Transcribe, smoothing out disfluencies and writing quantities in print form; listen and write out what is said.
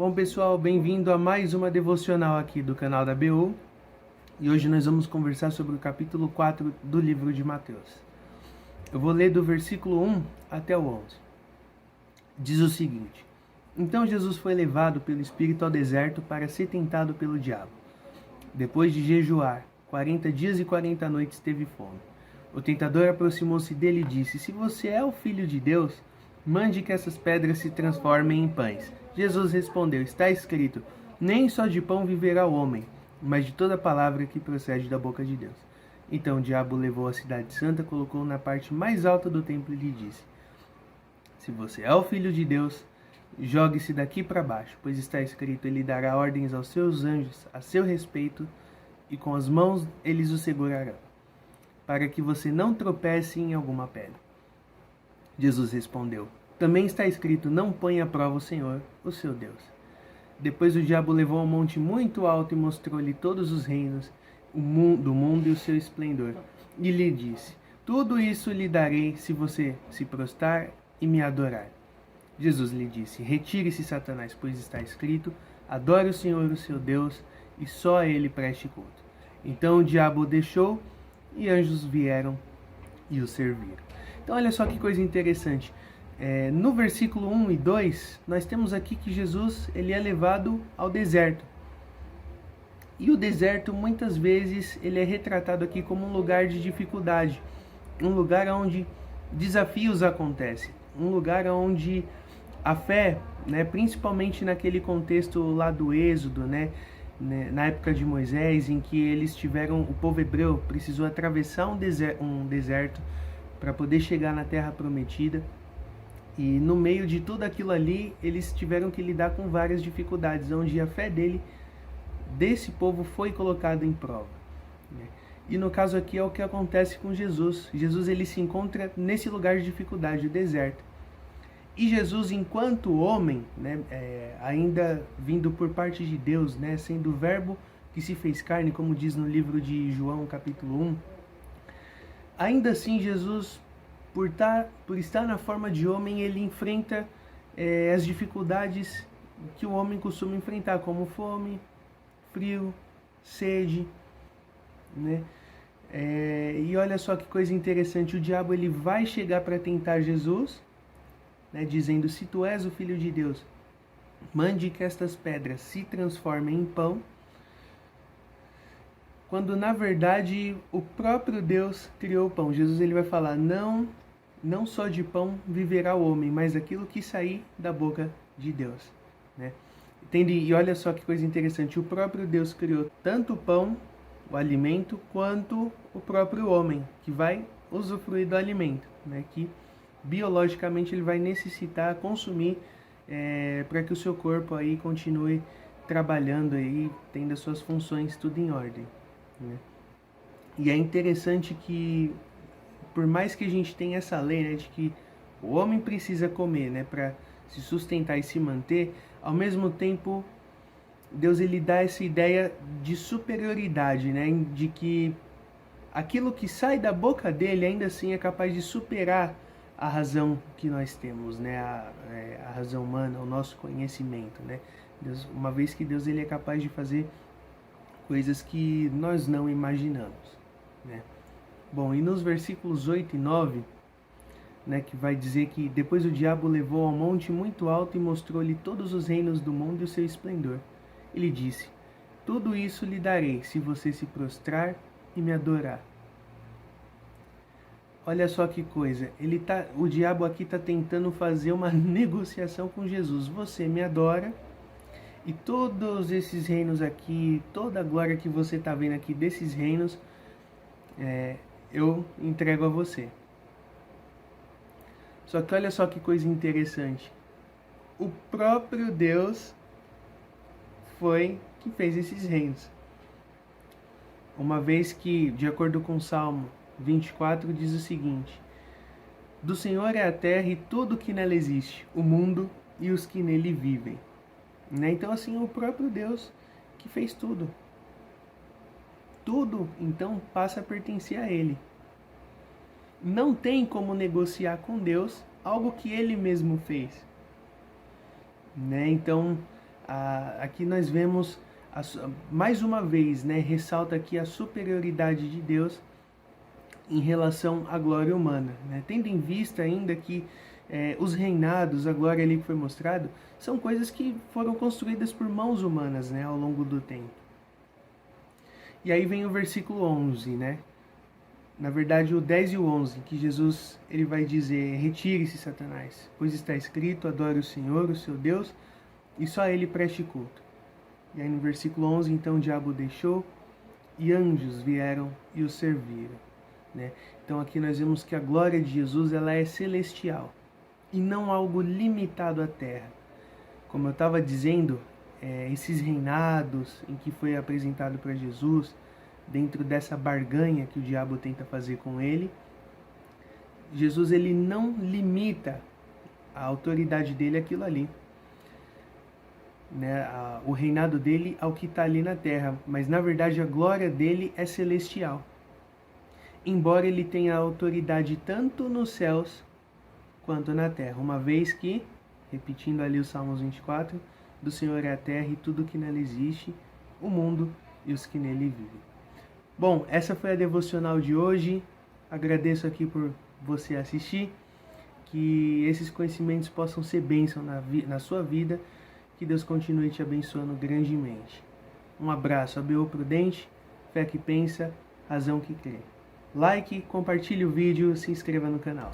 Bom pessoal, bem-vindo a mais uma devocional aqui do canal da BU. E hoje nós vamos conversar sobre o capítulo 4 do livro de Mateus. Eu vou ler do versículo 1 até o 11. Diz o seguinte: Então Jesus foi levado pelo Espírito ao deserto para ser tentado pelo diabo. Depois de jejuar 40 dias e 40 noites teve fome. O tentador aproximou-se dele e disse: Se você é o Filho de Deus, mande que essas pedras se transformem em pães. Jesus respondeu: Está escrito, nem só de pão viverá o homem, mas de toda palavra que procede da boca de Deus. Então o diabo levou a cidade santa, colocou na parte mais alta do templo e lhe disse: Se você é o Filho de Deus, jogue-se daqui para baixo, pois está escrito, ele dará ordens aos seus anjos a seu respeito, e com as mãos eles o segurarão, para que você não tropece em alguma pedra. Jesus respondeu: Também está escrito, não ponha à prova o Senhor, o seu Deus. Depois o diabo levou a um monte muito alto e mostrou-lhe todos os reinos do mundo e o seu esplendor. E lhe disse: Tudo isso lhe darei se você se prostrar e me adorar. Jesus lhe disse: Retire-se, Satanás, pois está escrito, adore o Senhor, o seu Deus, e só a ele preste culto. Então o diabo o deixou e anjos vieram e o serviram. Então olha só que coisa interessante. No versículo 1 e 2, nós temos aqui que Jesus ele é levado ao deserto. E o deserto, muitas vezes, ele é retratado aqui como um lugar de dificuldade. Um lugar onde desafios acontecem. Um lugar onde a fé, principalmente naquele contexto lá do Êxodo, na época de Moisés, em que o povo hebreu precisou atravessar um deserto para poder chegar na Terra Prometida. E no meio de tudo aquilo ali, eles tiveram que lidar com várias dificuldades, onde a fé desse povo foi colocada em prova. E no caso aqui é o que acontece com Jesus. Jesus ele se encontra nesse lugar de dificuldade, o deserto. E Jesus, enquanto homem, ainda vindo por parte de Deus, sendo o verbo que se fez carne, como diz no livro de João, capítulo 1, ainda assim Jesus, por estar na forma de homem, ele enfrenta as dificuldades que o homem costuma enfrentar, como fome, frio, sede, e olha só que coisa interessante, o diabo ele vai chegar para tentar Jesus, dizendo: se tu és o Filho de Deus, mande que estas pedras se transformem em pão, quando na verdade o próprio Deus criou o pão. Jesus ele vai falar: não só de pão viverá o homem, mas aquilo que sair da boca de Deus. Entende? E olha só que coisa interessante, o próprio Deus criou tanto o pão, o alimento, quanto o próprio homem, que vai usufruir do alimento, que biologicamente ele vai necessitar consumir para que o seu corpo aí continue trabalhando aí, tendo as suas funções tudo em ordem. E é interessante que, por mais que a gente tenha essa lei, de que o homem precisa comer, para se sustentar e se manter, ao mesmo tempo Deus ele dá essa ideia de superioridade, de que aquilo que sai da boca dele ainda assim é capaz de superar a razão que nós temos, a razão humana, o nosso conhecimento, Deus, uma vez que Deus ele é capaz de fazer coisas que nós não imaginamos, Bom, e nos versículos 8 e 9, que vai dizer que depois o diabo levou ao monte muito alto e mostrou-lhe todos os reinos do mundo e o seu esplendor. Ele disse: Tudo isso lhe darei se você se prostrar e me adorar. Olha só que coisa, o diabo aqui está tentando fazer uma negociação com Jesus. Você me adora e todos esses reinos aqui, toda a glória que você está vendo aqui desses reinos, eu entrego a você. Só que olha só que coisa interessante. O próprio Deus foi que fez esses reinos. Uma vez que, de acordo com o Salmo 24, diz o seguinte: Do Senhor é a terra e tudo que nela existe, o mundo e os que nele vivem. Então assim, o próprio Deus que fez tudo. Tudo, então, passa a pertencer a Ele. Não tem como negociar com Deus algo que Ele mesmo fez. Então, aqui nós vemos, mais uma vez, né, ressalta aqui a superioridade de Deus em relação à glória humana, né? Tendo em vista ainda que os reinados, a glória ali que foi mostrado, são coisas que foram construídas por mãos humanas, né, ao longo do tempo. E aí vem o versículo 11, né? Na verdade, o 10 e o 11, que Jesus ele vai dizer: retire-se, Satanás, pois está escrito, adore o Senhor, o seu Deus, e só a ele preste culto. E aí no versículo 11, então o diabo deixou, e anjos vieram e o serviram, né? Então aqui nós vemos que a glória de Jesus ela é celestial, e não algo limitado à terra. Como eu estava dizendo, esses reinados em que foi apresentado para Jesus, dentro dessa barganha que o diabo tenta fazer com ele, Jesus ele não limita a autoridade dele àquilo ali, né? O reinado dele ao que está ali na terra, mas na verdade a glória dele é celestial, embora ele tenha autoridade tanto nos céus quanto na terra, uma vez que, repetindo ali o Salmos 24, do Senhor é a terra e tudo que nela existe, o mundo e os que nele vivem. Bom, essa foi a devocional de hoje. Agradeço aqui por você assistir. Que esses conhecimentos possam ser bênção na sua vida. Que Deus continue te abençoando grandemente. Um abraço, ABO Prudente, fé que pensa, razão que crê. Like, compartilhe o vídeo, se inscreva no canal.